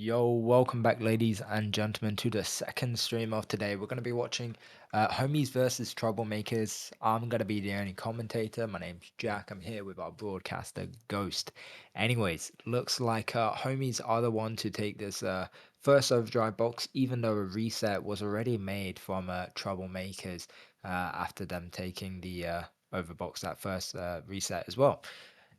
Yo, welcome back, ladies and gentlemen, to the second stream of today. We're going to be watching Homies versus Troublemakers. I'm going to be the only commentator. My name's Jack. I'm here with our broadcaster, Ghost. Anyways, looks like Homies are the one to take this first overdrive box, even though a reset was already made from Troublemakers after them taking the overbox that first reset as well.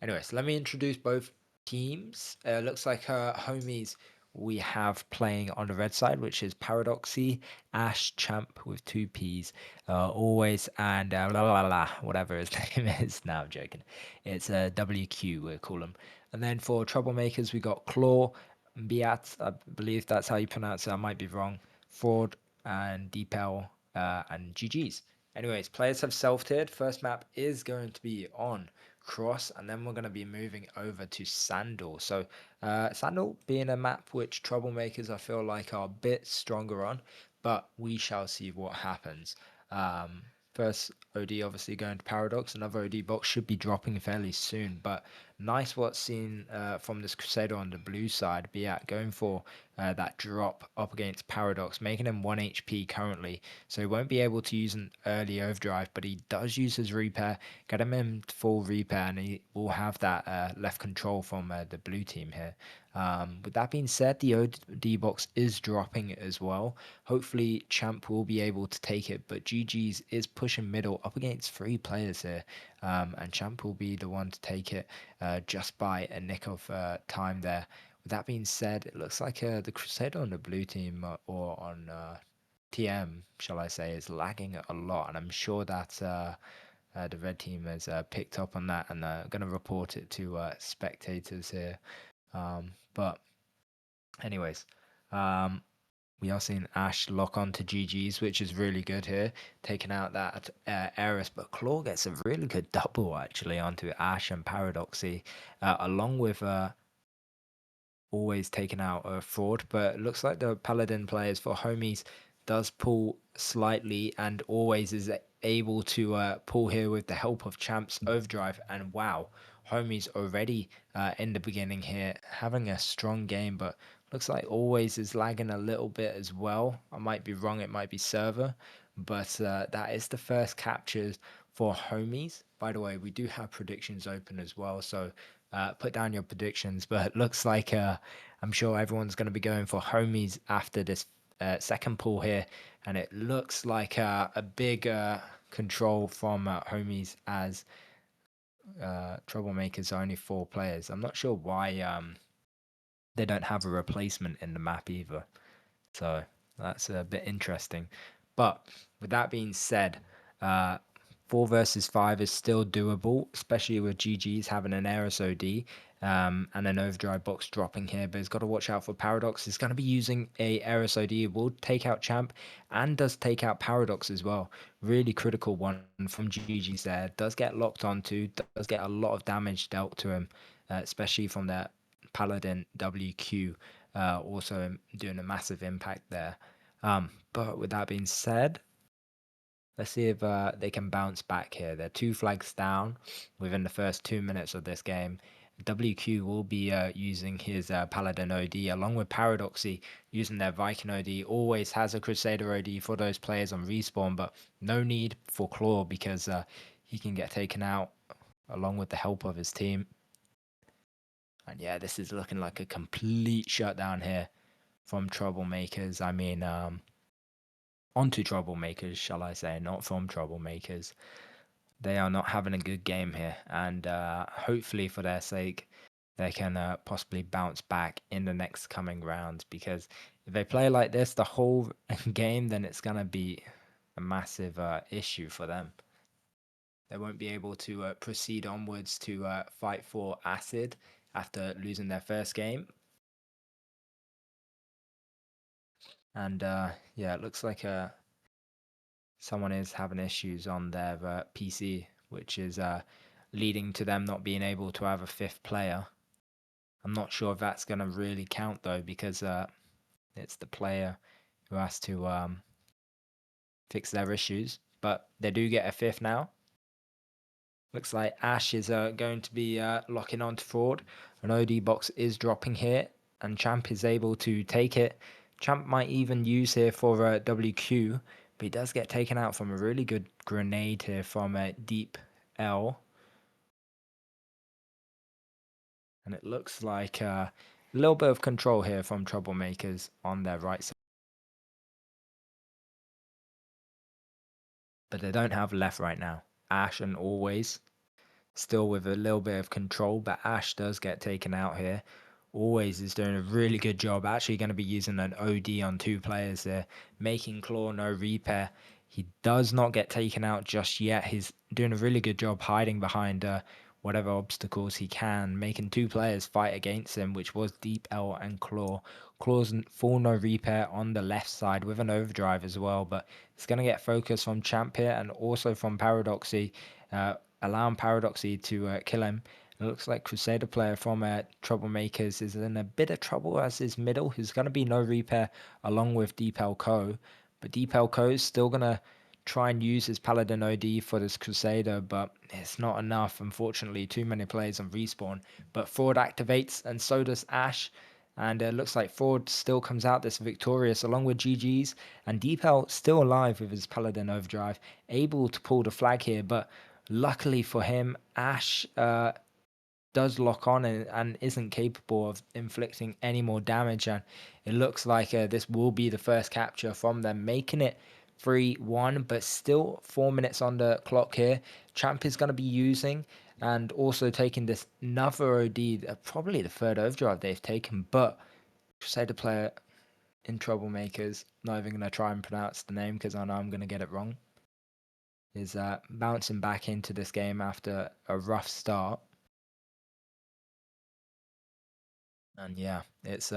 Anyways, let me introduce both teams. Looks like Homies we have playing on the red side, which is Paradoxy, Ash, Champ with two P's, always, and la la la, whatever his name is. Now I'm joking. It's WQ, we call him. And then for Troublemakers, we got Claw, Biat, I believe that's how you pronounce it. I might be wrong. Fraud, and Deepel, and GG's. Anyways, players have self-tiered. First map is going to be on Cross, and then we're going to be moving over to Sandal. So Sandal being a map which Troublemakers I feel like are a bit stronger on, but we shall see what happens. First OD obviously going to Paradox. Another OD box should be dropping fairly soon, but nice what's seen from this Crusader on the blue side. Be at going for that drop up against Paradox, making him 1 HP currently, so he won't be able to use an early overdrive, but he does use his repair. Get him in full repair, and he will have that left control from the blue team here. With that being said, the OD box is dropping as well. Hopefully, Champ will be able to take it, but GG's is pushing middle up against three players here, and Champ will be the one to take it just by a nick of time there. With that being said, it looks like the Crusader on the blue team or on TM, shall I say, is lagging a lot, and I'm sure that the red team has picked up on that and going to report it to spectators here. But anyways, um, we are seeing Ash lock on to GG's, which is really good here, taking out that Eris. But Claw gets a really good double actually onto Ash and Paradoxy, along with always taking out a fraud. But it looks like the Paladin players for Homies does pull slightly and always is able to pull here with the help of Champ's Overdrive. And wow, Homies already in the beginning here having a strong game, but looks like always is lagging a little bit as well. I might be wrong, it might be server, but that is the first captures for Homies. By the way, we do have predictions open as well, so put down your predictions. But it looks like I'm sure everyone's going to be going for Homies after this second pull here, and it looks like a big control from Homies as Troublemakers are only four players. I'm not sure why they don't have a replacement in the map either. So that's a bit interesting. But with that being said, uh, 4 versus 5 is still doable, especially with GG's having an Eris OD and an overdrive box dropping here. But he's got to watch out for Paradox. He's going to be using a Eris OD. Will take out Champ and does take out Paradox as well. Really critical one from GG's there. Does get locked onto, does get a lot of damage dealt to him, especially from that Paladin WQ also doing a massive impact there. But with that being said, let's see if they can bounce back here. They're two flags down within the first 2 minutes of this game. WQ will be using his Paladin OD along with Paradoxy using their Viking OD. Always has a Crusader OD for those players on respawn, but no need for Claw because he can get taken out along with the help of his team. And yeah, this is looking like a complete shutdown here from Troublemakers. I mean, onto Troublemakers, shall I say, not from Troublemakers. They are not having a good game here, and hopefully, for their sake, they can possibly bounce back in the next coming rounds. Because if they play like this the whole game, then it's gonna be a massive issue for them. They won't be able to proceed onwards to fight for Acid after losing their first game. And yeah, it looks like someone is having issues on their PC, which is leading to them not being able to have a fifth player. I'm not sure if that's going to really count though, because it's the player who has to fix their issues. But they do get a fifth now. Looks like Ash is going to be locking on to Fraud. An OD box is dropping here. and Champ is able to take it. Champ might even use here for WQ, but he does get taken out from a really good grenade here from Deep L. And it looks like a little bit of control here from Troublemakers on their right side. But they don't have left right now. Ash and Always still with a little bit of control, but Ash does get taken out here. Always is doing a really good job. Actually going to be using an OD on two players there, making Claw no repair. He does not get taken out just yet. He's doing a really good job hiding behind whatever obstacles he can, making two players fight against him, which was Deep L and Claw. Claw's full no repair on the left side with an overdrive as well, but it's going to get focus from Champ here and also from Paradoxy, allowing Paradoxy to kill him. It looks like Crusader player from Troublemakers is in a bit of trouble as his middle, who's going to be no repair along with Deep L Co. But Deep L Co is still going to try and use his Paladin OD for this Crusader, but it's not enough. Unfortunately, too many players on respawn. But Fraud activates, and so does Ash. And it looks like Fraud still comes out this victorious along with GG's. And Deepel still alive with his Paladin Overdrive, able to pull the flag here. But luckily for him, Ash does lock on and isn't capable of inflicting any more damage. And it looks like this will be the first capture from them, making it 3-1, but still 4 minutes on the clock here. Champ is going to be using and also taking this another OD, probably the third overdrive they've taken, but Crusader player in Troublemakers, not even going to try and pronounce the name because I know I'm going to get it wrong, is bouncing back into this game after a rough start. And yeah, it's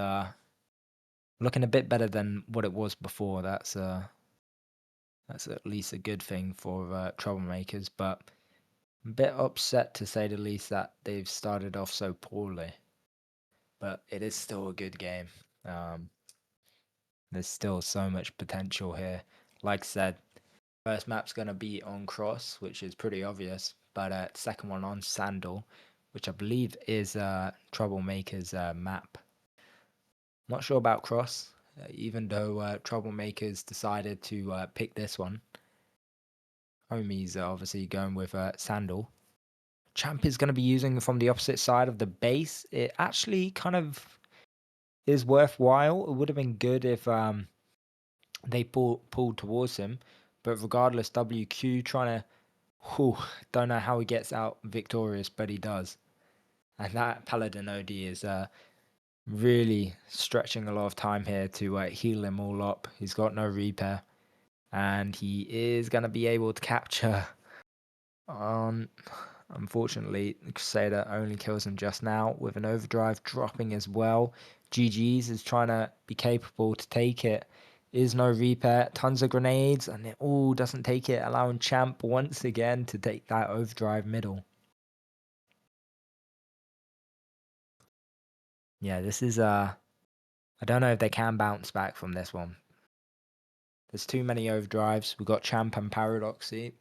looking a bit better than what it was before. That's at least a good thing for Troublemakers, but a bit upset to say the least that they've started off so poorly. But it is still a good game. There's still so much potential here. Like I said, first map's gonna be on Cross, which is pretty obvious, but second one on Sandal, which I believe is Troublemakers map. Not sure about Cross, even though Troublemakers decided to pick this one. Homies are obviously going with Sandal. Champ is going to be using from the opposite side of the base. It actually kind of is worthwhile. It would have been good if they pulled towards him, but regardless, WQ trying to. Whew, don't know how he gets out victorious, but he does. And that Paladin OD is really stretching a lot of time here to heal him all up. He's got no repair, and he is going to be able to capture on. Unfortunately, the Crusader only kills him just now with an overdrive dropping as well. GG's is trying to be capable to take it. Is no repair, tons of grenades, and it all doesn't take it, allowing Champ once again to take that overdrive middle. Yeah, this is I don't know if they can bounce back from this one. There's too many overdrives. We've got Champ and Paradoxy.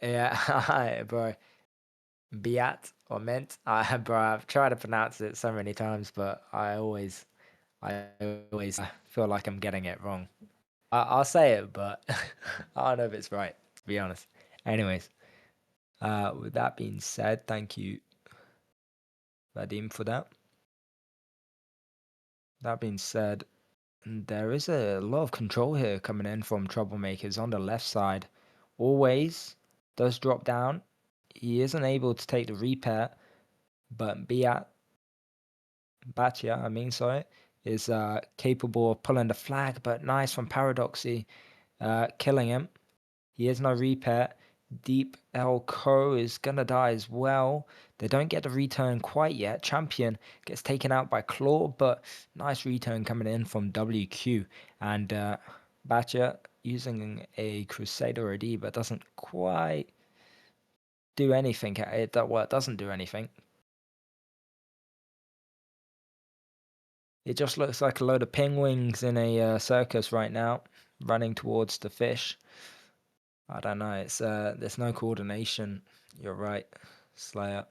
Yeah, bro. Biat or Mint. Bro, I've tried to pronounce it so many times, but I always feel like I'm getting it wrong. I'll say it, but I don't know if it's right, to be honest. Anyways, with that being said, thank you, Vadim, for that. That being said, there is a lot of control here coming in from Troublemakers on the left side. Always does drop down. He isn't able to take the repair, but Batia, sorry, is capable of pulling the flag, but nice from Paradoxy, killing him. He has no repair. Deep L Co is gonna die as well. They don't get the return quite yet. Champion gets taken out by Claw, but nice return coming in from WQ. And Batia using a Crusader AD, but doesn't quite do anything. It doesn't do anything. It just looks like a load of penguins in a circus right now, running towards the fish. I don't know. It's there's no coordination. You're right. Slayer.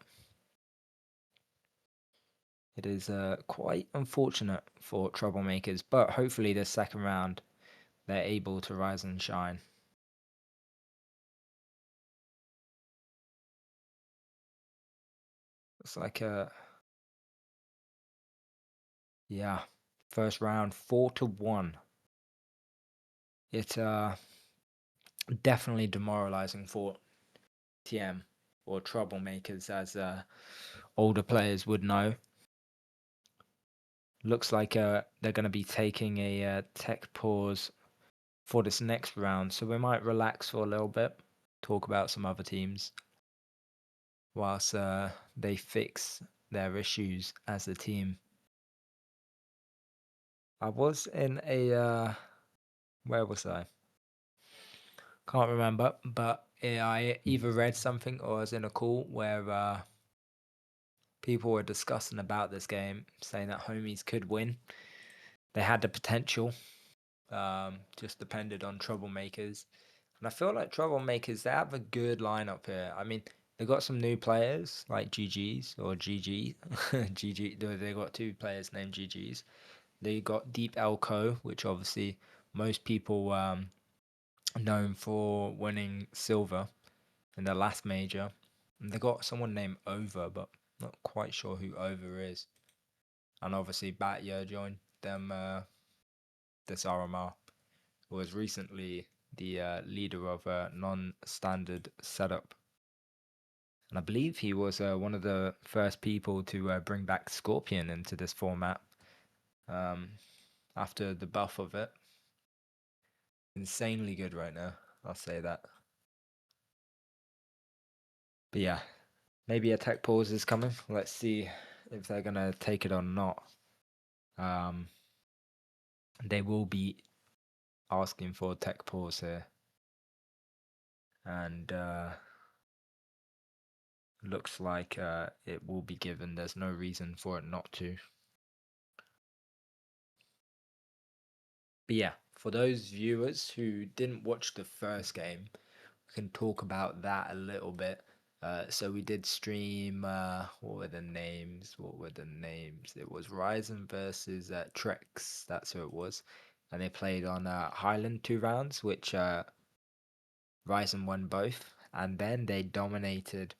It is quite unfortunate for troublemakers, but hopefully this second round they're able to rise and shine. It's like yeah, first round 4-1. It's definitely demoralizing for TM or troublemakers, as older players would know. Looks like they're going to be taking a tech pause for this next round, so we might relax for a little bit, talk about some other teams, whilst they fix their issues as a team. I was in a where was I? Can't remember, but I either read something or I was in a call where people were discussing about this game, saying that homies could win. They had the potential, just depended on troublemakers. And I feel like troublemakers, they have a good lineup here. I mean, they got some new players like GG's or GG. GG, they got two players named GG's. They got Deep Elko, which obviously most people known for winning silver in the last major. And they got someone named Over, but not quite sure who Over is. And obviously Batya joined them this RMR, who was recently the leader of a non-standard setup. And I believe he was one of the first people to bring back Scorpion into this format um, after the buff of it. Insanely good right now, I'll say that. But yeah, maybe a tech pause is coming. Let's see if they're going to take it or not. Um, they will be asking for a tech pause here. And looks like it will be given. There's no reason for it not to. But yeah, for those viewers who didn't watch the first game, we can talk about that a little bit. So we did stream. What were the names? What were the names? It was Ryzen versus Trex. That's who it was, and they played on Highland 2 rounds, which Ryzen won both, and then they dominated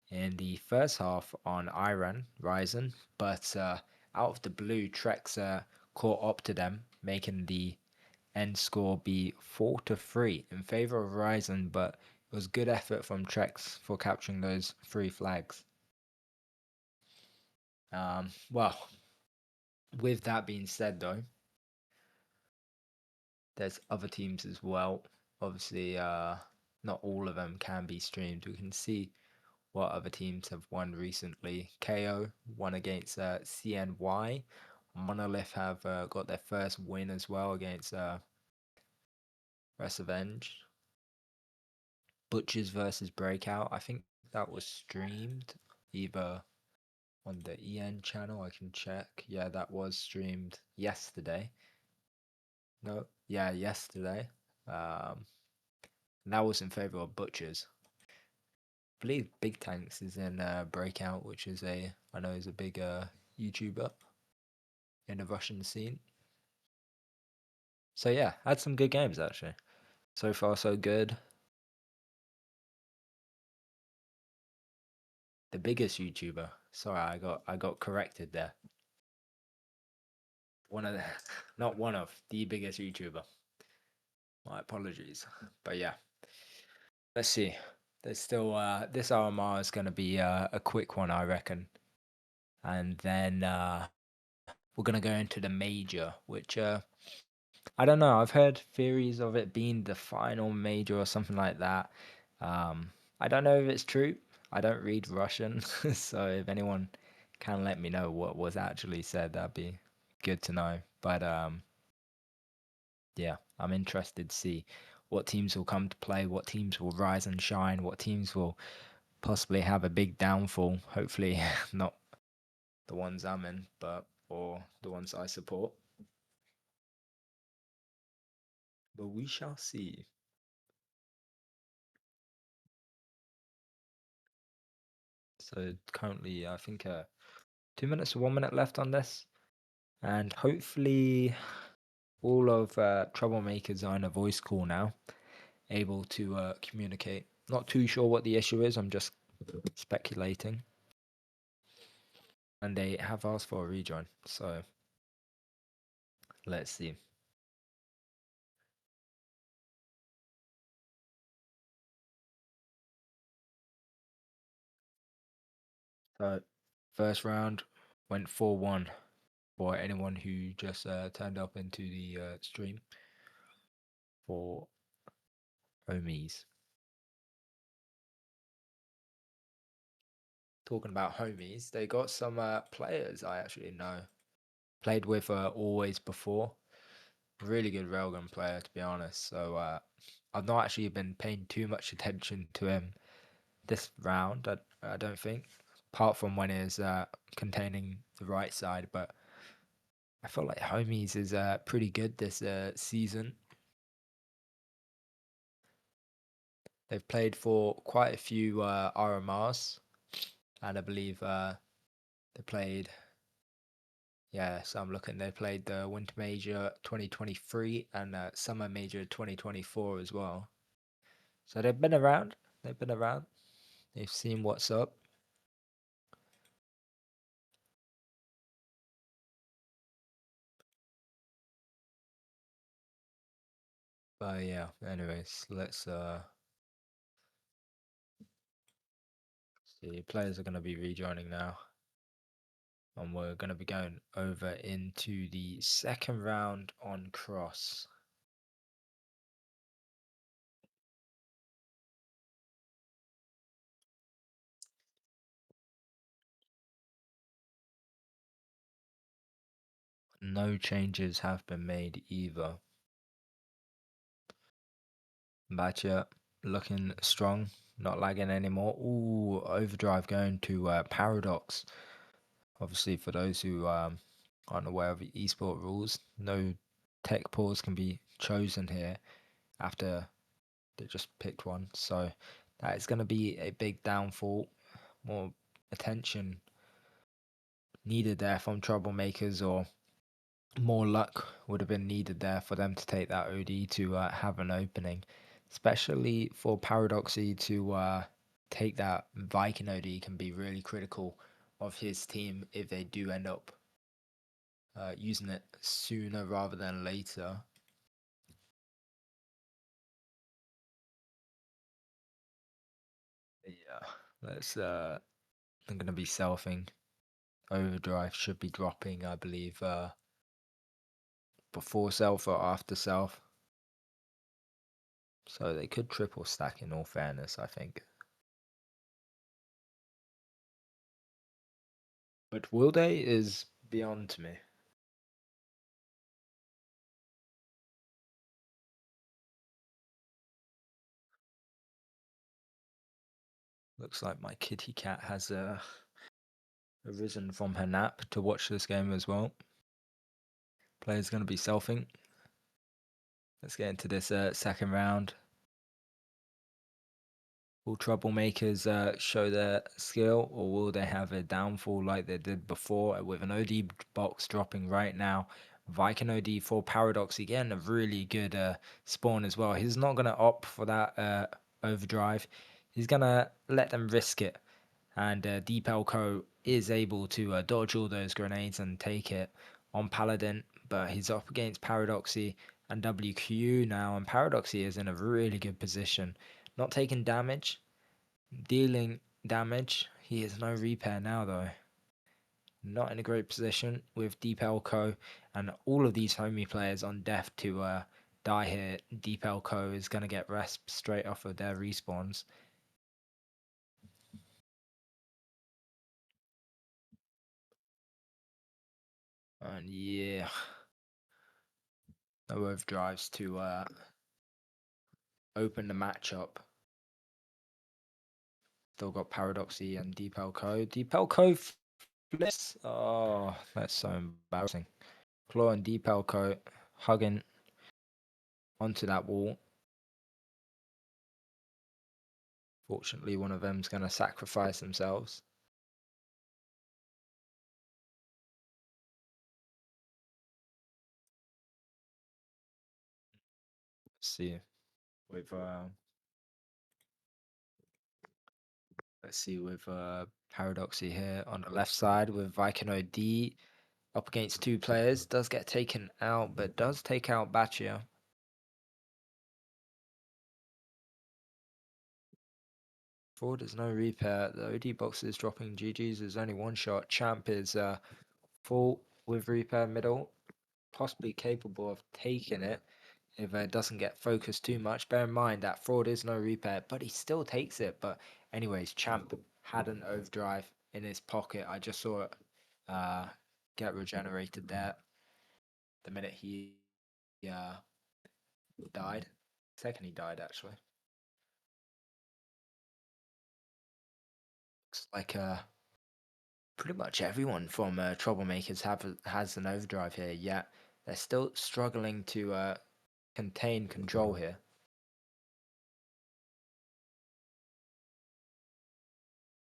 in the first half on Iron Ryzen, but out of the blue, Trex caught up to them, making the end score be 4-3 in favor of Ryzen, but it was good effort from Trex for capturing those 3 flags. Well, with that being said, though, there's other teams as well. Obviously, not all of them can be streamed. We can see what other teams have won recently. KO won against CNY. Monolith have got their first win as well against Revenge. Butchers versus Breakout. I think that was streamed either on the EN channel. I can check. Yeah, that was streamed yesterday. No, yeah, yesterday. Um, and that was in favor of Butchers. I believe Big Tanks is in Breakout, which is I know is a big YouTuber in the Russian scene. So yeah, had some good games actually. So far, so good. The biggest YouTuber. Sorry, I got corrected there. One of the, not one of the biggest YouTuber. My apologies. But yeah, let's see. There's still this RMR is gonna be a quick one, I reckon, and then we're gonna go into the major, which I don't know. I've heard theories of it being the final major or something like that. I don't know if it's true. I don't read Russian, so if anyone can let me know what was actually said, that'd be good to know. But yeah, I'm interested to see what teams will come to play, what teams will rise and shine, what teams will possibly have a big downfall. Hopefully, not the ones I'm in, but or the ones I support. But we shall see. So currently, I think 2 minutes or 1 minute left on this, and hopefully all of troublemakers are in a voice call now, able to communicate. Not too sure what the issue is. I'm just speculating, and they have asked for a rejoin. So let's see. So first round went 4-1 for anyone who just turned up into the stream for homies. Talking about homies, they got some players I actually know. Played with always before. Really good railgun player, to be honest. So I've not actually been paying too much attention to him this round. I don't think, apart from when he's containing the right side. But I feel like homies is pretty good this season. They've played for quite a few RMRs, and I believe they played. Yeah, so I'm looking. They played the Winter Major 2023 and Summer Major 2024 as well. So they've been around. They've been around. They've seen what's up. But yeah, anyways, let's see. Players are gonna be rejoining now. And we're gonna be going over into the second round on cross. No changes have been made either. Batcha looking strong, not lagging anymore. Ooh, overdrive going to Paradox. Obviously, for those who aren't aware of the esport rules, no tech pause can be chosen here after they just picked one. So that is going to be a big downfall. More attention needed there from troublemakers, or more luck would have been needed there for them to take that OD to have an opening, especially for Paradoxy to take that Viking OD can be really critical of his team if they do end up using it sooner rather than later. Yeah, let's. I'm gonna be selfing. Overdrive should be dropping, I believe, before self or after self. So they could triple stack in all fairness, I think. But will they is beyond me. Looks like my kitty cat has arisen from her nap to watch this game as well. Player's going to be selfing. Let's get into this second round. Will troublemakers show their skill, or will they have a downfall like they did before with an OD box dropping right now? Viking OD for Paradox again, a really good spawn as well. He's not going to opt for that overdrive. He's going to let them risk it. And Deep Elko is able to dodge all those grenades and take it on Paladin, but he's up against Paradoxy and WQ now, and Paradoxy is in a really good position. Not taking damage, dealing damage. He has no repair now, though. Not in a great position with Deep Elko and all of these homie players on death to die here. Deep Elko is going to get resp straight off of their respawns. And yeah, no overdrives to open the matchup. Still got Paradoxy and Deep Elko. Deep Elko flips. Oh, that's so embarrassing. Claw and Deep Elko hugging onto that wall. Fortunately, one of them's going to sacrifice themselves. See with let's see with Paradoxy here on the left side with Vicano D up against two players. Does get taken out, but does take out Baccia. Forward is no repair. The OD box is dropping GG's. There's only one shot. Champ is full with repair middle, possibly capable of taking it if it doesn't get focused too much. Bear in mind that Fraud is no repair, but he still takes it. But anyways, Champ had an overdrive in his pocket. I just saw it uh, get regenerated there the minute he uh, died. Second he died, actually. Looks like pretty much everyone from Troublemakers has an overdrive here, yet they're still struggling to contain control here.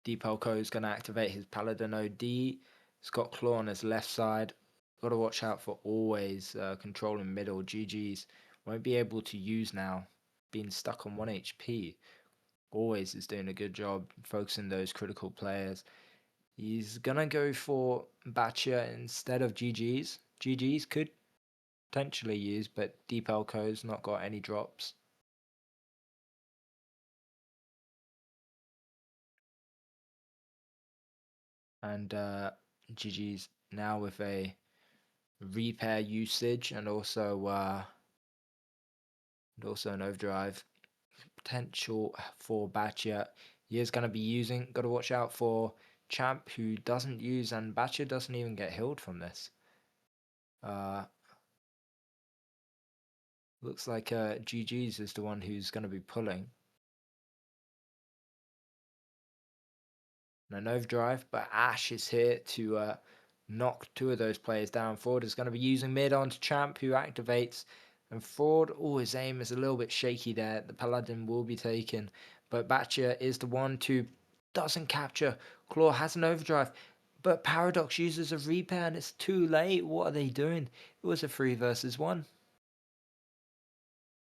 Deepelko is going to activate his Paladin OD. He's got Claw on his left side. Got to watch out for always controlling middle. GG's won't be able to use now, being stuck on 1 HP. Always is doing a good job focusing those critical players. He's going to go for Batcher instead of GG's. GG's could potentially use, but Deepelko's not got any drops. And GG's now with a repair usage and also an overdrive potential for Batcher. He is going to be using. Got to watch out for Champ, who doesn't use, and Batcher doesn't even get healed from this. Uh, looks like GG's is the one who's going to be pulling. And an overdrive, but Ash is here to knock two of those players down. Ford is going to be using mid onto Champ, who activates. And Ford, oh, his aim is a little bit shaky there. The Paladin will be taken. But Batcher is the one to doesn't capture. Claw has an overdrive. But Paradox uses a repair and it's too late. What are they doing? It was a 3 versus 1.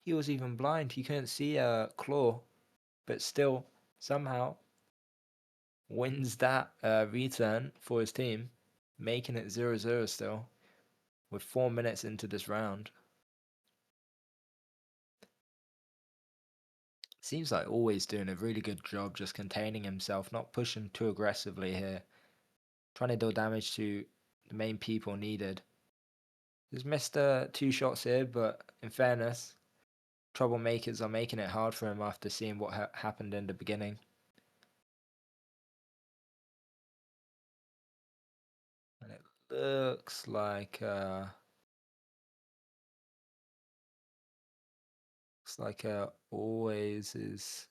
He was even blind. He couldn't see Claw. But still, somehow, wins that return for his team, making it 0-0 still, with 4 minutes into this round. Seems like always doing a really good job just containing himself, not pushing too aggressively here, trying to deal damage to the main people needed. He's missed 2 shots here, but in fairness, Troublemakers are making it hard for him after seeing what happened in the beginning. And it looks like always is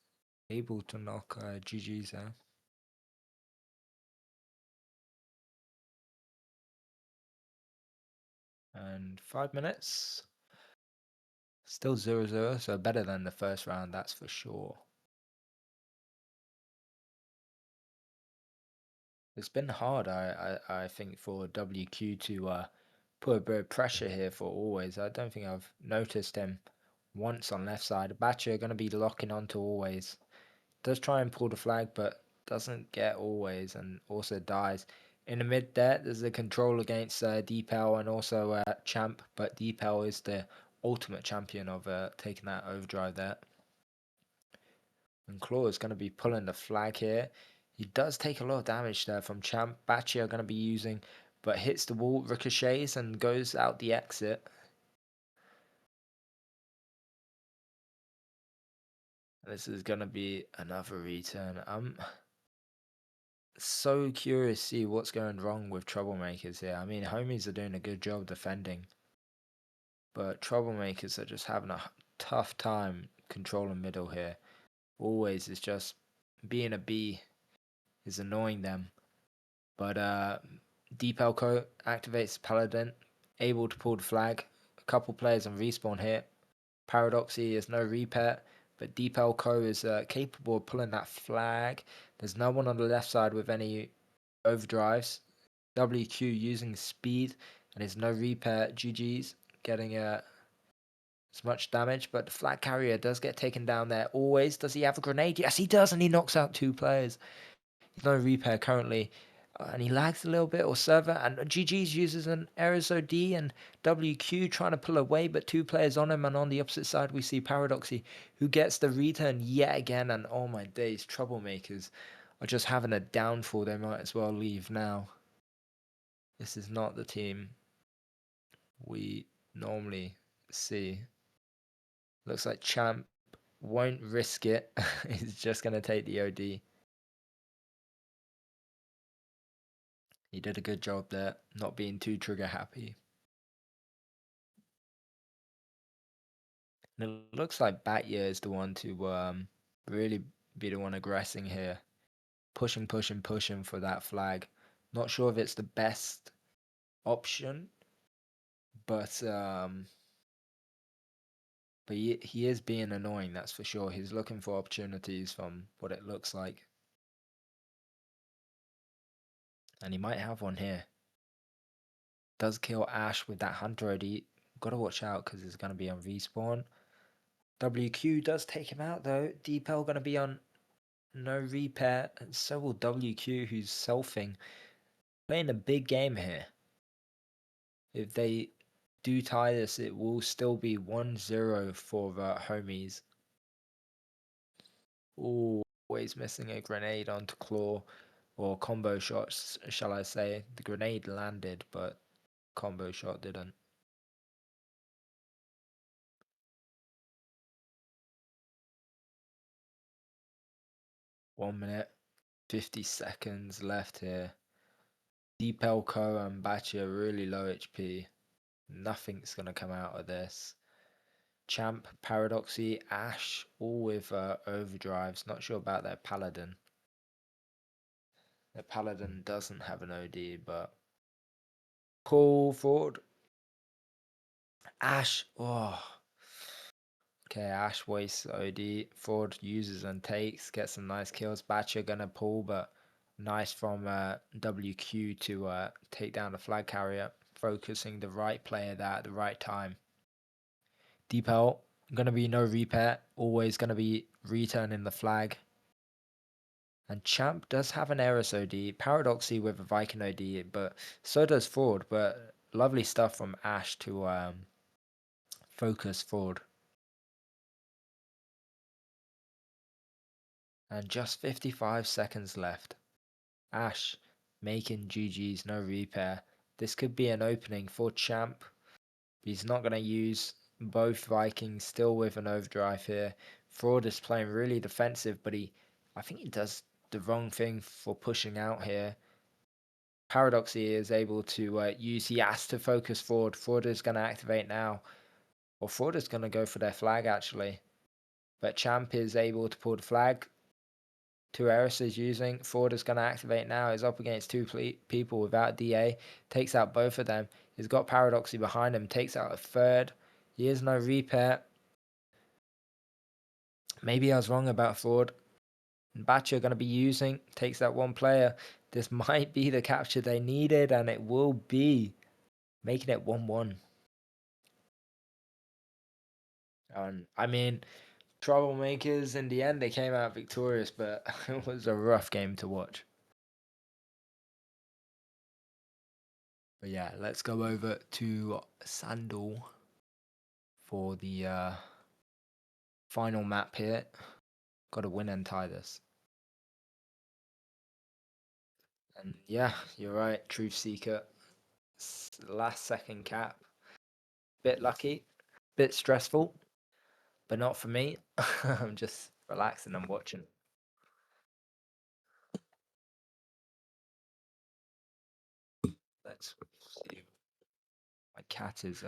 able to knock GG's out. And 5 minutes. Still 0-0, so better than the first round, that's for sure. It's been hard, I think, for WQ to put a bit of pressure here for always. I don't think I've noticed him once on left side. Batcher going to be locking onto always. Does try and pull the flag, but doesn't get always and also dies. In the mid there, there's a control against Deepel and also Champ, but Deepel is the ultimate champion of taking that overdrive there. And Claw is going to be pulling the flag here. He does take a lot of damage there from Champ. Bachi are going to be using, but hits the wall, ricochets, and goes out the exit. This is going to be another return. I'm so curious to see what's going wrong with Troublemakers here. I mean, Homies are doing a good job defending, but Troublemakers are just having a tough time controlling middle here. Always is just being a B is annoying them. But Deep Elko activates Paladin, able to pull the flag. A couple players on respawn here. Paradoxy is no repair, but Deep Elko is capable of pulling that flag. There's no one on the left side with any overdrives. WQ using speed and is no repair. GG's getting as much damage, but the flag carrier does get taken down there. Always. Does he have a grenade? Yes, he does, and he knocks out 2 players. He's no repair currently. And he lags a little bit, or server, and GG's uses an Eris OD and WQ trying to pull away, but 2 players on him, and on the opposite side we see Paradoxy, who gets the return yet again, and oh my days, Troublemakers are just having a downfall. They might as well leave now. This is not the team we normally see. Looks like Champ won't risk it. He's just going to take the OD. He did a good job there, not being too trigger happy. And it looks like Batya is the one to really be the one aggressing here. Pushing, pushing, pushing for that flag. Not sure if it's the best option, but he is being annoying, that's for sure. He's looking for opportunities from what it looks like. And he might have one here. Does kill Ash with that Hunter OD. Gotta watch out because he's gonna be on respawn. WQ does take him out though. Deepel gonna be on no repair, and so will WQ, who's selfing. Playing a big game here. If they do tie this, it will still be 1-0 for Homies. Always missing a grenade onto Claw, or combo shots, shall I say. The grenade landed, but combo shot didn't. One minute, 50 seconds left here. Deepelko and Batcha really low HP. Nothing's going to come out of this. Champ, Paradoxy, Ash, all with overdrives. Not sure about their Paladin. Their Paladin doesn't have an OD, but... Call forward. Ash, oh. Okay, Ash wastes OD. Ford uses and takes, gets some nice kills. Batcha gonna pull, but nice from WQ to take down the flag carrier, focusing the right player there at the right time. Deepel, gonna be no repair, always gonna be returning the flag. And Champ does have an Eris OD, Paradoxy with a Viking OD, but so does Ford. But lovely stuff from Ash to focus Ford. And just 55 seconds left. Ash making GG's no repair. This could be an opening for Champ. He's not going to use both Vikings, still with an overdrive here. Fraud is playing really defensive, but I think he does the wrong thing for pushing out here. Paradoxy is able to use, he has to focus Fraud. Fraud is going to activate now. Or Fraud is going to go for their flag actually. But Champ is able to pull the flag. 2 Eris is using. Ford is going to activate now. He's up against 2 people without DA. Takes out both of them. He's got Paradoxy behind him. Takes out a third. He is no repair. Maybe I was wrong about Ford. Batcher going to be using. Takes out 1 player. This might be the capture they needed, and it will be. Making it 1-1. And I mean, Troublemakers, in the end, they came out victorious, but it was a rough game to watch. But yeah, let's go over to Sandal for the final map here. Got to win and tie this. And yeah, you're right, Truth Seeker. Last second cap. Bit lucky, bit stressful, but not for me. I'm just relaxing and watching. Let's see. My cat is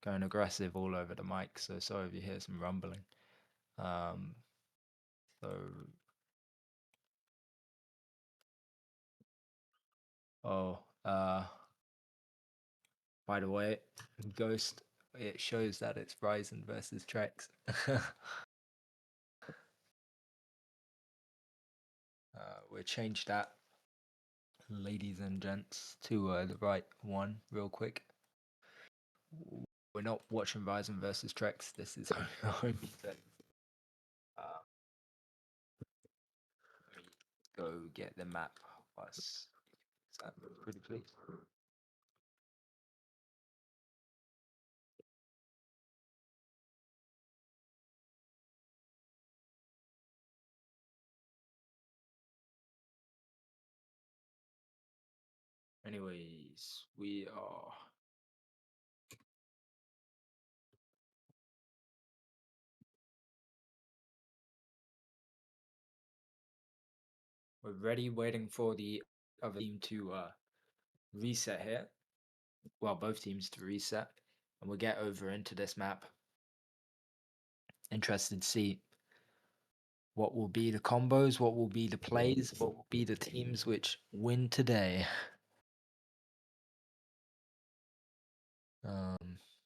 going aggressive all over the mic, so sorry if you hear some rumbling. Um, so, oh, by the way, Ghost, it shows that it's Ryzen versus Trex. We'll change that, ladies and gents, to the right one real quick. We're not watching Ryzen versus Trex. This is Homies. Let me go get the map. Us. Is that pretty please? Anyways, we're ready, waiting for the other team to reset here. Well, both teams to reset, and we'll get over into this map. Interested to see what will be the combos, what will be the plays, what will be the teams which win today.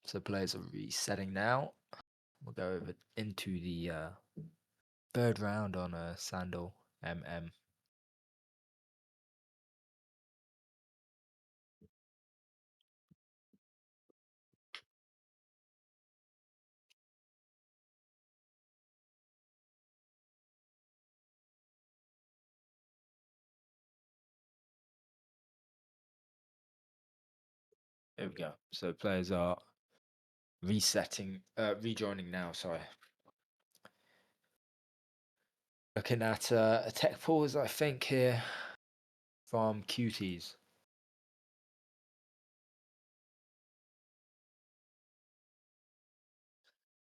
So players are resetting now. We'll go over into the third round on a Sandal MM. There we go. So players are rejoining now, sorry. Looking at a tech pause, I think, here from Cuties.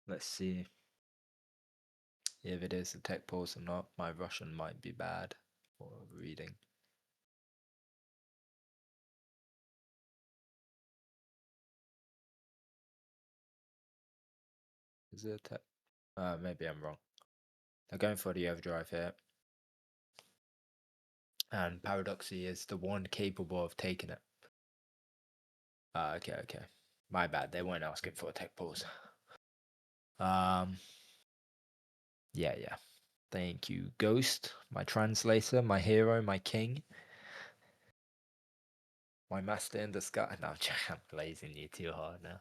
Let's see if it is a tech pause or not. My Russian might be bad for reading. Is it a tech? Maybe I'm wrong. They're going for the overdrive here. And Paradoxy is the one capable of taking it. Okay. My bad. They weren't asking for a tech pause. Yeah. Thank you, Ghost, my translator, my hero, my king, my master in the sky. No, I'm blazing you too hard now.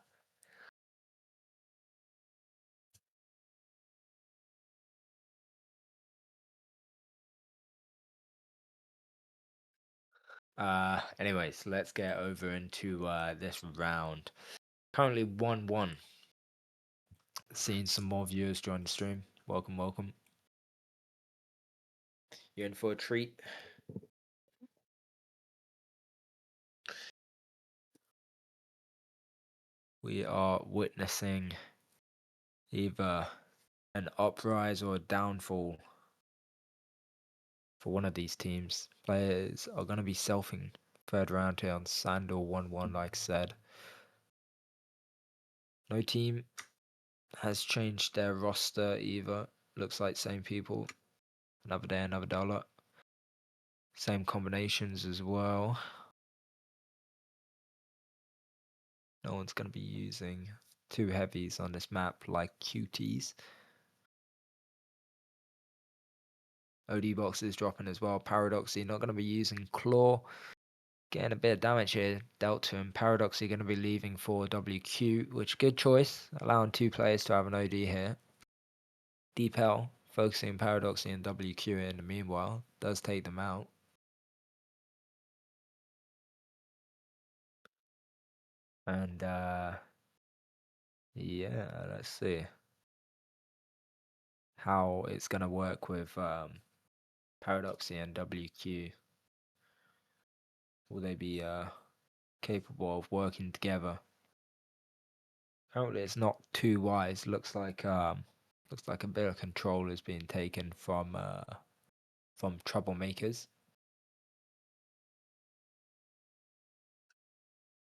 Anyways, let's get over into this round. Currently 1-1. Seeing some more viewers join the stream. Welcome. You're in for a treat. We are witnessing either an uprise or a downfall for one of these teams. Players are going to be selfing third round here on Sandal 1-1, like I said. No team has changed their roster either. Looks like same people. Another day, another dollar. Same combinations as well. No one's going to be using two heavies on this map like cuties. OD boxes dropping as well. Paradoxy not going to be using claw. Getting a bit of damage here dealt to him. Paradoxy going to be leaving for WQ, which good choice. Allowing two players to have an OD here. Deep Hell focusing Paradoxy and WQ in the meanwhile. Does take them out. And yeah, let's see how it's going to work with Paradoxy and WQ. Will they be capable of working together? Apparently, it's not too wise. Looks like a bit of control is being taken from troublemakers.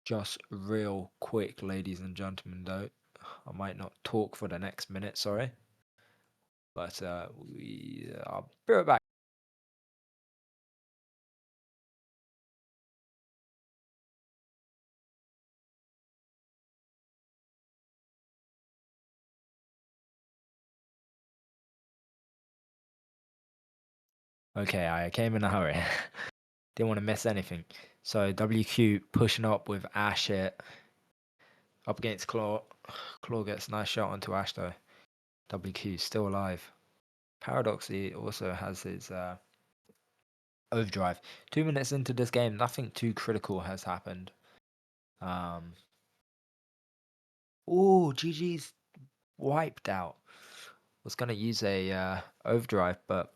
Just real quick, ladies and gentlemen, though, I might not talk for the next minute. Sorry, but I'll be right back. Okay, I came in a hurry. Didn't want to miss anything. So WQ pushing up with Ash here. Up against Claw. Claw gets a nice shot onto Ash though. WQ still alive. Paradoxy also has his overdrive. 2 minutes into this game, nothing too critical has happened. Um, oh, GG's wiped out. Was gonna use a overdrive, but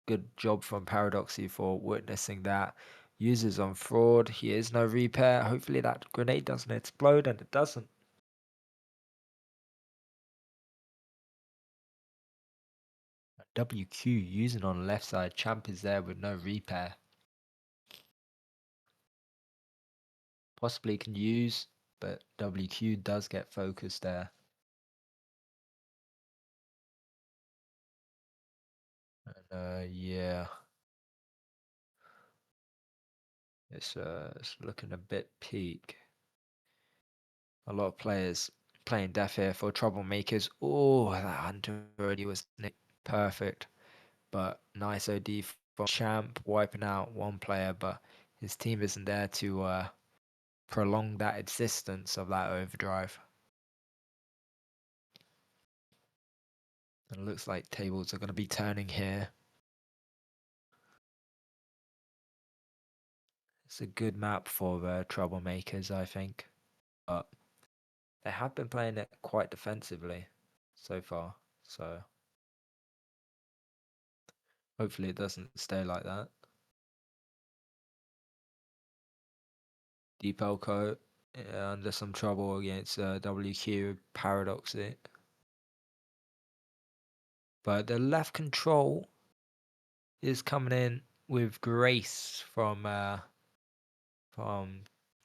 good job from Paradoxy for witnessing that. Uses on fraud. He is no repair. Hopefully that grenade doesn't explode, and it doesn't. WQ using on left side. Champ is there with no repair. Possibly can use, but WQ does get focused there. And yeah, it's looking a bit peak. A lot of players playing deaf here for troublemakers. Oh, that hunter already was perfect, but nice OD from Champ wiping out one player, but his team isn't there to prolong that existence of that overdrive. And it looks like tables are going to be turning here. It's a good map for troublemakers, I think. But they have been playing it quite defensively so far. So hopefully it doesn't stay like that. Deep Elko under some trouble against WQ Paradoxy. But the left control is coming in with grace from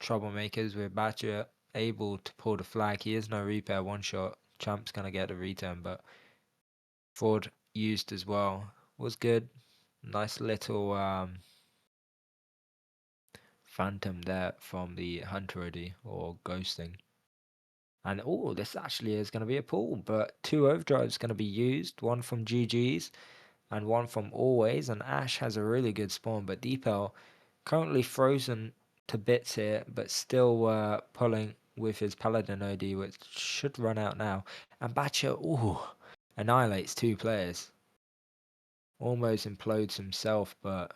troublemakers with Batcher able to pull the flag. He is no repair one shot. Champ's gonna get the return, but Ford used as well. Was good. Nice little phantom there from the Hunter already or ghosting. And oh, this actually is going to be a pull, but two overdrives going to be used. One from GG's and one from Always. And Ash has a really good spawn, but Deepel currently frozen to bits here, but still pulling with his Paladin OD, which should run out now. And Batcher, ooh, annihilates two players. Almost implodes himself, but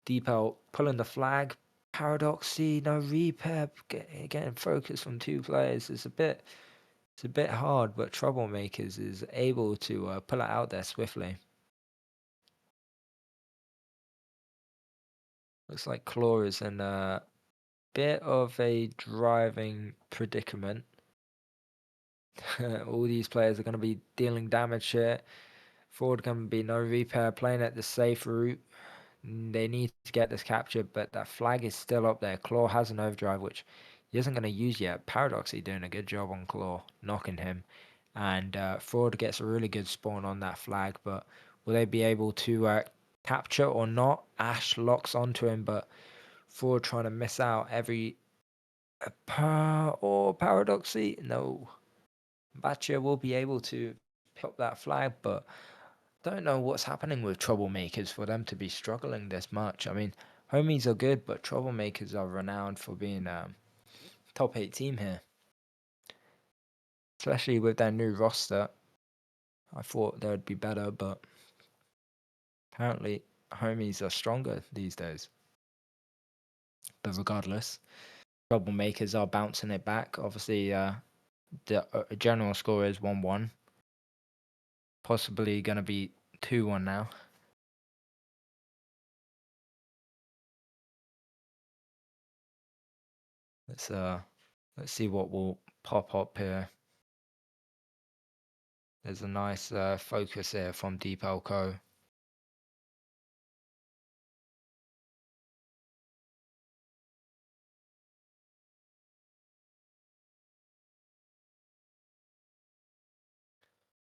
Deepel pulling the flag. Paradoxy, no repair, getting focus from two players. It's a bit hard, but Troublemakers is able to pull it out there swiftly. Looks like Claw is in a bit of a driving predicament. All these players are going to be dealing damage here. Forward can be no repair, playing at the safe route. They need to get this captured, but that flag is still up there. Claw has an overdrive, which he isn't going to use yet. Paradoxy doing a good job on Claw, knocking him. And Fraud gets a really good spawn on that flag, but will they be able to capture or not? Ash locks onto him, but Fraud trying to miss out every... or Paradoxy? No. Batcher will be able to pick up that flag, but don't know what's happening with troublemakers for them to be struggling this much. I mean, homies are good, but troublemakers are renowned for being top 8 team here, especially with their new roster. I thought they would be better, but apparently homies are stronger these days. But regardless, troublemakers are bouncing it back. Obviously, the general score is 1-1, possibly going to be 2-1 now. Let's let's see what will pop up here. There's a nice focus here from Deep Elko.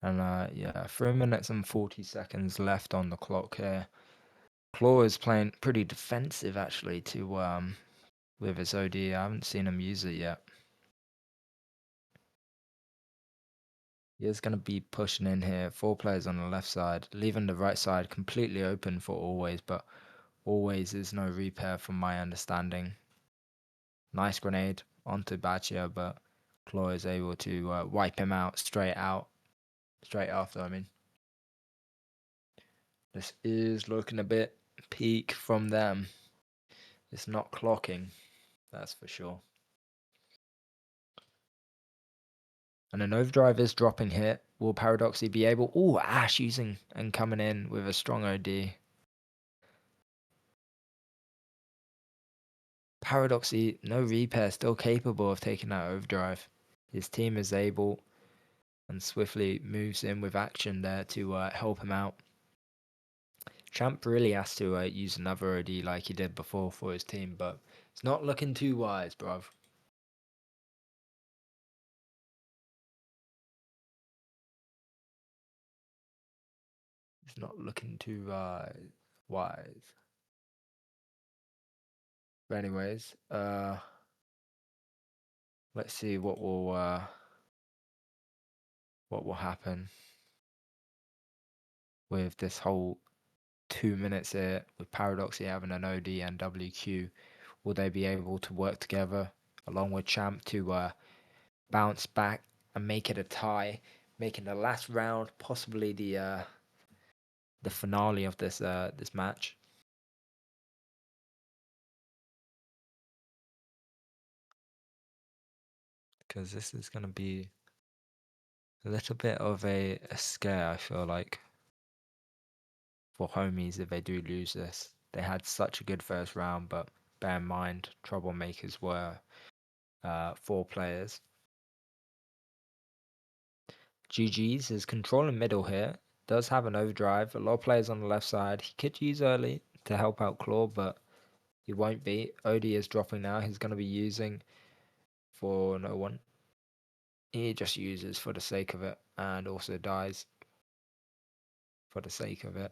And yeah, 3 minutes and 40 seconds left on the clock here. Claw is playing pretty defensive actually to with his OD. I haven't seen him use it yet. He is going to be pushing in here. 4 players on the left side, leaving the right side completely open for Always, but Always is no repair from my understanding. Nice grenade onto Baccia, but Claw is able to wipe him out, straight after. I mean, this is looking a bit peak from them. It's not clocking, that's for sure. And an overdrive is dropping here. Will Paradoxy be able? Oh, Ash using and coming in with a strong OD. Paradoxy, no repair, still capable of taking that overdrive. His team is able and swiftly moves in with action there to help him out. Champ really has to use another OD like he did before for his team, but it's not looking too wise, bruv. It's not looking too wise. But anyways, let's see what will happen with this whole 2 minutes here with Paradoxy having an OD and WQ. Will they be able to work together along with Champ to bounce back and make it a tie, making the last round possibly the finale of this match? Because this is going to be a little bit of a scare, I feel like, for homies if they do lose this. They had such a good first round, but bear in mind, troublemakers were 4 players. GG's is controlling middle here. Does have an overdrive. A lot of players on the left side. He could use early to help out Claw, but he won't be. Odie is dropping now. He's going to be using for no one. He just uses for the sake of it and also dies for the sake of it.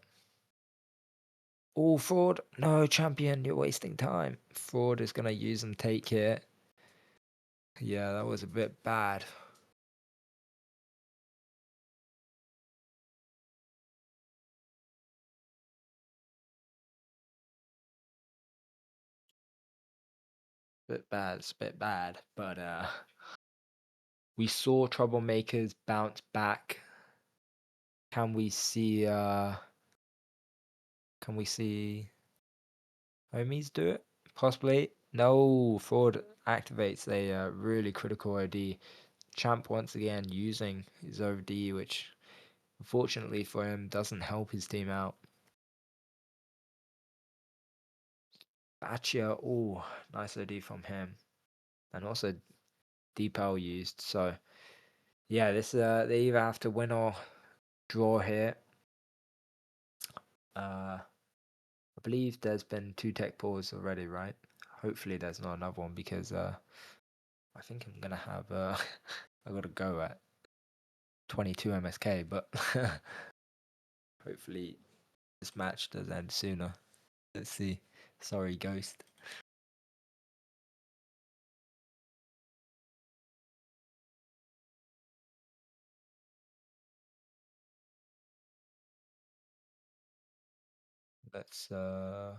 Oh, Fraud. No, champion. You're wasting time. Fraud is going to use and take here. Yeah, that was a bit bad. Bit bad. It's a bit bad. But we saw troublemakers bounce back. Can we see homies do it? Possibly. No, Fraud activates a really critical OD. Champ once again using his OD, which unfortunately for him doesn't help his team out. Bachia, oh, nice OD from him. And also Deepel used. So yeah, this they either have to win or draw here. I believe there's been 2 tech pulls already, right? Hopefully there's not another one because I think I'm gonna have I gotta go at 22 MSK, but hopefully this match does end sooner. Let's see. Sorry, Ghost. Let's uh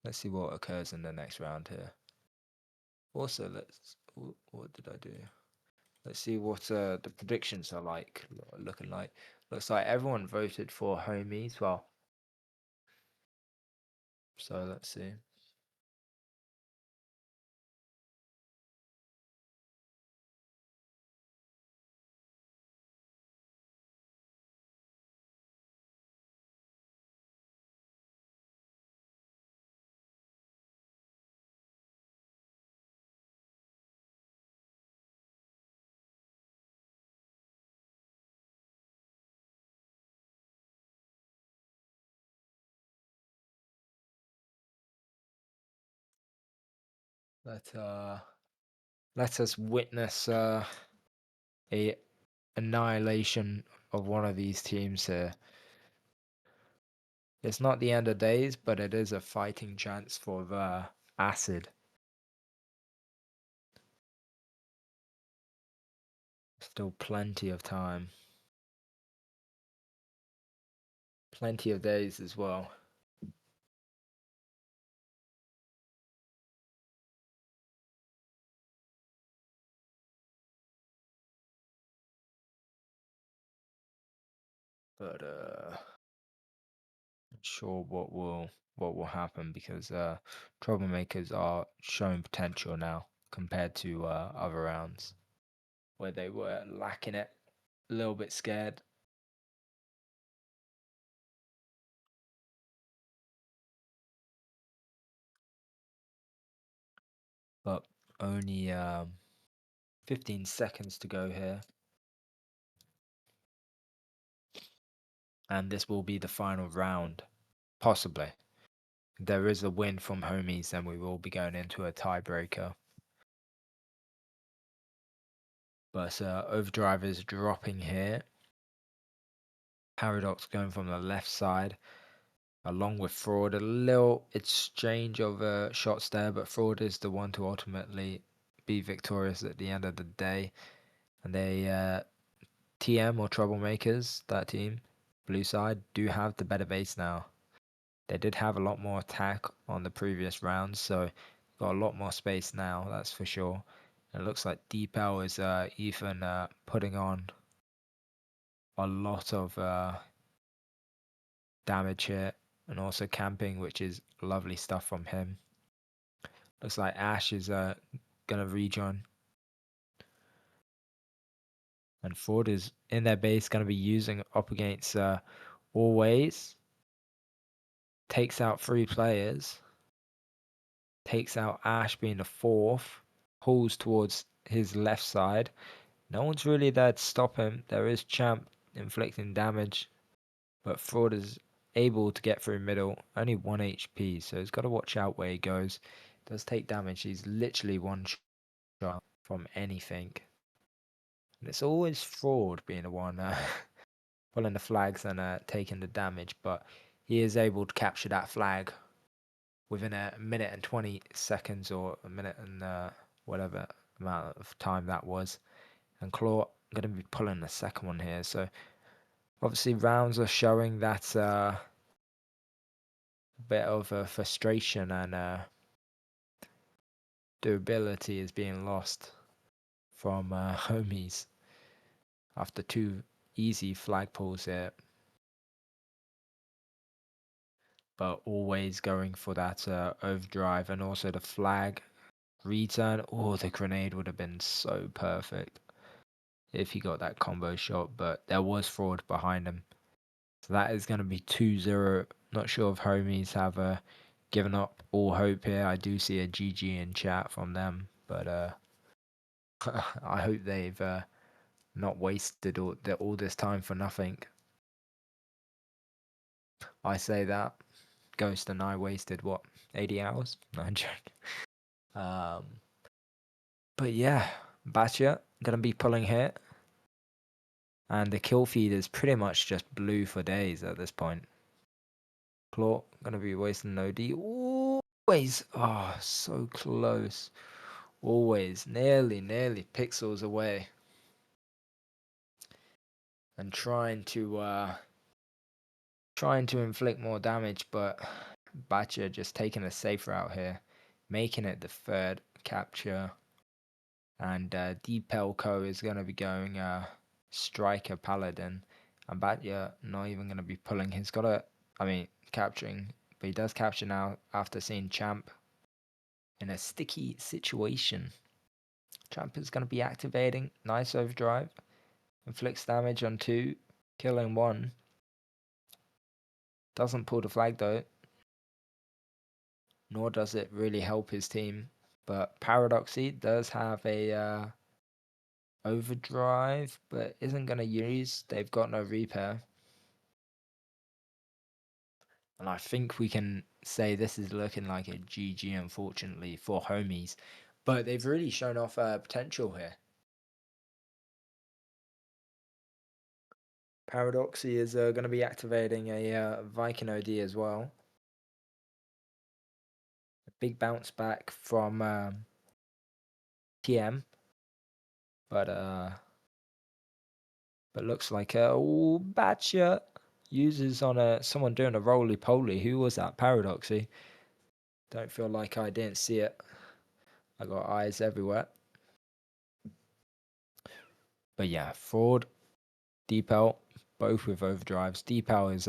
let's see what occurs in the next round here. Also, what did I do? Let's see what the predictions are looking like. Looks like everyone voted for homies. Well, so let's see. Let uh let us witness a annihilation of one of these teams here. It's not the end of days, but it is a fighting chance for the acid. Still plenty of time. Plenty of days as well. but not sure what will happen because troublemakers are showing potential now compared to other rounds where they were lacking it, a little bit scared. But only 15 seconds to go here, and this will be the final round, possibly. There is a win from homies, then we will be going into a tiebreaker. But Overdrive is dropping here. Paradox going from the left side, along with Fraud. A little exchange of shots there, but Fraud is the one to ultimately be victorious at the end of the day. And they TM or Troublemakers, that team, blue side, do have the better base now. They did have a lot more attack on the previous rounds, so got a lot more space now, that's for sure. It looks like Deepel is even putting on a lot of damage here and also camping, which is lovely stuff from him. Looks like Ash is gonna rejoin. And Ford is in their base, gonna be using up against Always. Takes out 3 players. Takes out Ash being the 4th. Pulls towards his left side. No one's really there to stop him. There is Champ inflicting damage, but Fraud is able to get through middle. Only 1 HP, so he's got to watch out where he goes. Does take damage. He's literally one shot from anything. And it's always Fraud being the one pulling the flags and taking the damage, but he is able to capture that flag within a minute and 20 seconds or a minute and whatever amount of time that was. And Claw going to be pulling the second one here. So obviously rounds are showing that a bit of frustration and durability is being lost from homies after 2 easy flag pulls here. But always going for that overdrive and also the flag return. Oh, the grenade would have been so perfect if he got that combo shot, but there was Fraud behind him. So that is going to be 2-0. Not sure if homies have given up all hope here. I do see a GG in chat from them, but I hope they've not wasted all this time for nothing. I say that. Ghost and I wasted what, 80 hours? No, I'm joking. Um, but yeah, Batya gonna be pulling here, and the kill feed is pretty much just blue for days at this point. Claw gonna be wasting no D. Always, oh, so close. Always, nearly pixels away, and trying to inflict more damage, but Batcher just taking a safe route here, making it the 3rd capture. And Deepelko is going to be going Striker Paladin. And Batya not even going to be pulling. He's got capturing. But he does capture now after seeing Champ in a sticky situation. Champ is going to be activating. Nice overdrive. Inflicts damage on 2. Killing 1. Doesn't pull the flag though. Nor does it really help his team. But Paradoxy does have a overdrive, but isn't going to use. They've got no repair. And I think we can say this is looking like a GG, unfortunately, for homies. But they've really shown off potential here. Paradoxy is going to be activating a Viking OD as well. A big bounce back from TM. But looks like Batcher uses on someone doing a roly poly. Who was that? Paradoxy. Don't feel like I didn't see it. I got eyes everywhere. But yeah, Fraud, Deepel both with overdrives. Deepal is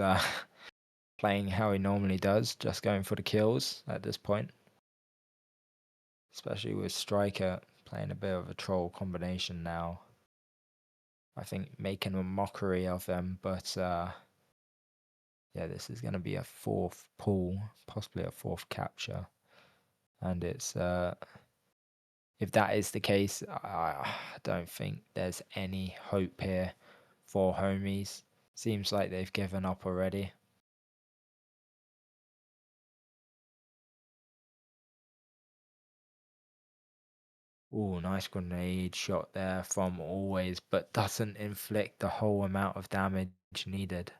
playing how he normally does, just going for the kills at this point, especially with Striker playing a bit of a troll combination now. I think making a mockery of them, but yeah, this is going to be a fourth pull, possibly a fourth capture, and it's if that is the case, I don't think there's any hope here for homies. Seems like they've given up already. Oh, nice grenade shot there from Always, but doesn't inflict the whole amount of damage needed.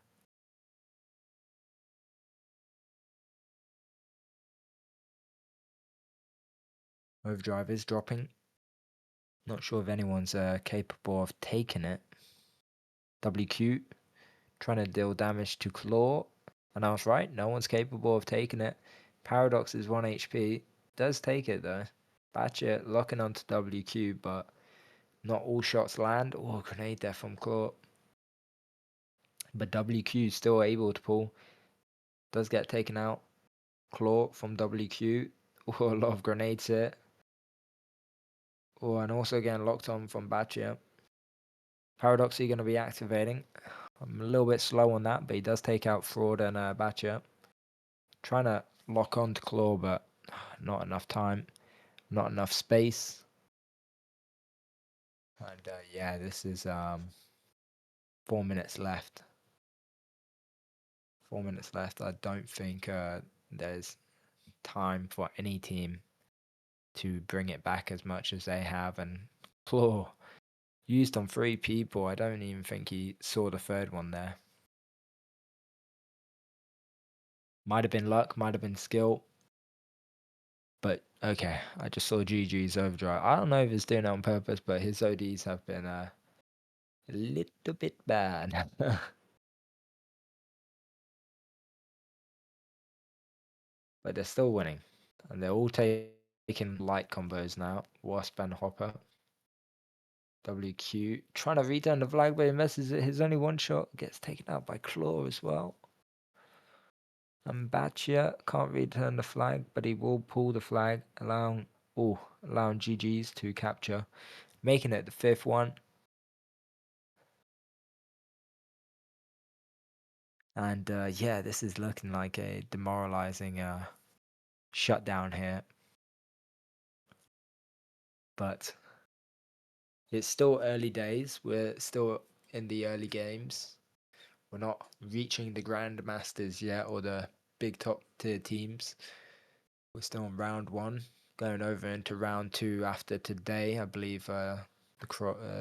Overdrive is dropping. Not sure if anyone's capable of taking it. WQ trying to deal damage to Claw. And I was right, no one's capable of taking it. Paradox is 1 HP. Does take it though. Batchet locking onto WQ, but not all shots land. Oh, grenade there from Claw. But WQ is still able to pull. Does get taken out. Claw from WQ. Oh, a lot of grenades here. Oh, and also getting locked on from Batchet. Paradox are going to be activating. I'm a little bit slow on that, but he does take out Fraud and Batchet. Trying to lock on to Claw, but not enough time, not enough space. And yeah, this is 4 minutes left. 4 minutes left. I don't think there's time for any team to bring it back as much as they have. And Claw used on 3 people. I don't even think he saw the third one there. Might have been luck, might have been skill. But okay, I just saw GG's overdrive. I don't know if he's doing it on purpose, but his ODs have been a little bit bad. But they're still winning. And they're all taking light combos now. Wasp and Hopper. WQ trying to return the flag, but he misses it. His only one shot gets taken out by Claw as well. And Batchia can't return the flag, but he will pull the flag, allowing GG's to capture, making it the 5th one. And yeah, this is looking like a demoralizing shutdown here. But it's still early days. We're still in the early games. We're not reaching the grandmasters yet or the big top tier teams. We're still in round 1, going over into round 2 after today. I believe the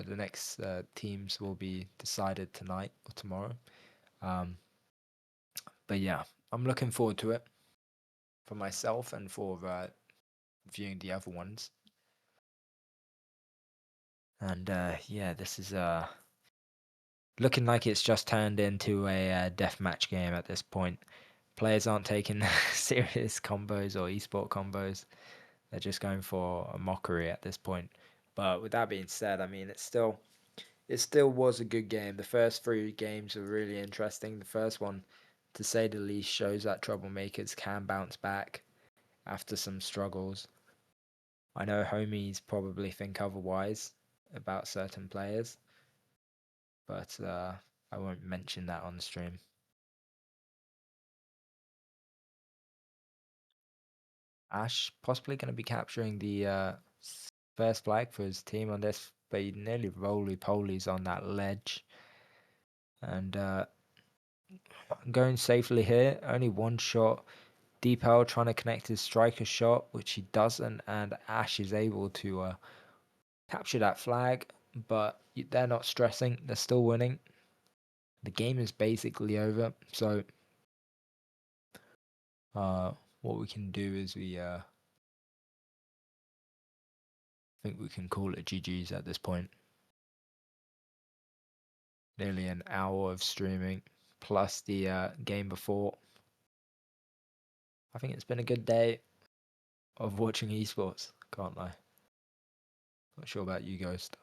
next teams will be decided tonight or tomorrow. But yeah, I'm looking forward to it for myself and for viewing the other ones. And yeah, this is looking like it's just turned into a deathmatch game at this point. Players aren't taking serious combos or esport combos. They're just going for a mockery at this point. But with that being said, I mean, it still was a good game. The first 3 games were really interesting. The first one, to say the least, shows that troublemakers can bounce back after some struggles. I know homies probably think otherwise about certain players, but I won't mention that on the stream. Ash possibly going to be capturing the first flag for his team on this, but he nearly roly-polies on that ledge. And going safely here, only one shot. Deepal trying to connect his striker shot, which he doesn't, and Ash is able to capture that flag, but they're not stressing, they're still winning. The game is basically over, so what we can do is I think we can call it GG's at this point. Nearly an hour of streaming, plus the game before. I think it's been a good day of watching esports, can't lie. Not sure about you, Ghost.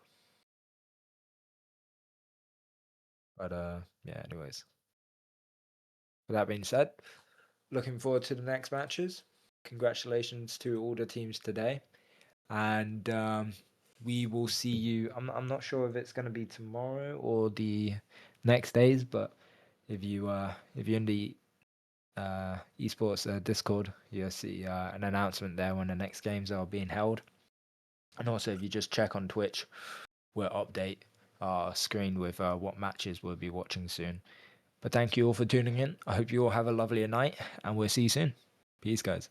But yeah. Anyways, with that being said, looking forward to the next matches. Congratulations to all the teams today, and we will see you. I'm not sure if it's going to be tomorrow or the next days, but if you're in the esports Discord, you'll see an announcement there when the next games are being held. And also, if you just check on Twitch, we'll update our screen with what matches we'll be watching soon. But thank you all for tuning in. I hope you all have a lovely night, and we'll see you soon. Peace, guys.